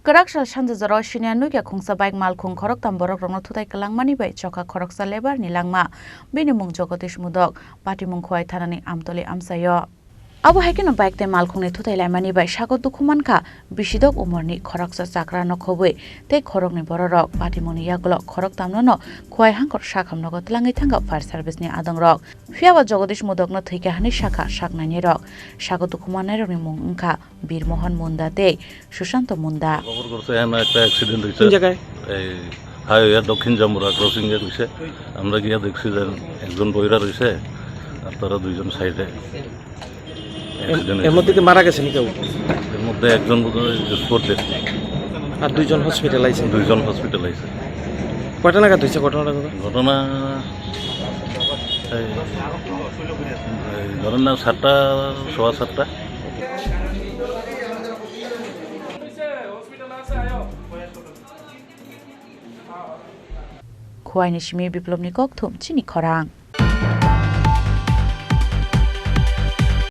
Kraksal SanjaJorao Chini nuga khungsa bike malkhung khorok tam borok rongno thutai Langmani bai Chokha Khoroksa lebar ni Langma Patimungo Mudok Patimungo Khowai thanani Amtali Amchaio Abo haikino bike te malkhungni thutai laimani bai sagot dukhumanka bisidok umorni Khoroksa chakra no khobui te khorokni bororok Patimungo yaglo khorok tamno Khowai hangkor sakham nogo tlangai thanga fire service ni adongrok Fiawa Mudok no thika hani shakha saknani rok sagot dukhumanai rokni mung ungkha Birmohan মুন্দাতে Sushant Munda খবর করতে একটা accident হয়েছে কোন জায়গায় এই highway দক্ষিণ জামুরা crossing এ হইছে আমরা গিয়া দেখছি যে একজন বইরা রইছে আর তারা দুইজন সাইডে এর মধ্যে কি মারা গেছে নাকি এর মধ্যে একজন স্পট ডেথ আর দুইজন হসপিটালাইজড কয়টা নাগাদ হইছে ঘটনা ধরেন না 7টা 7:15 Khowai ni shimi biplobni kok thum Chini Khorang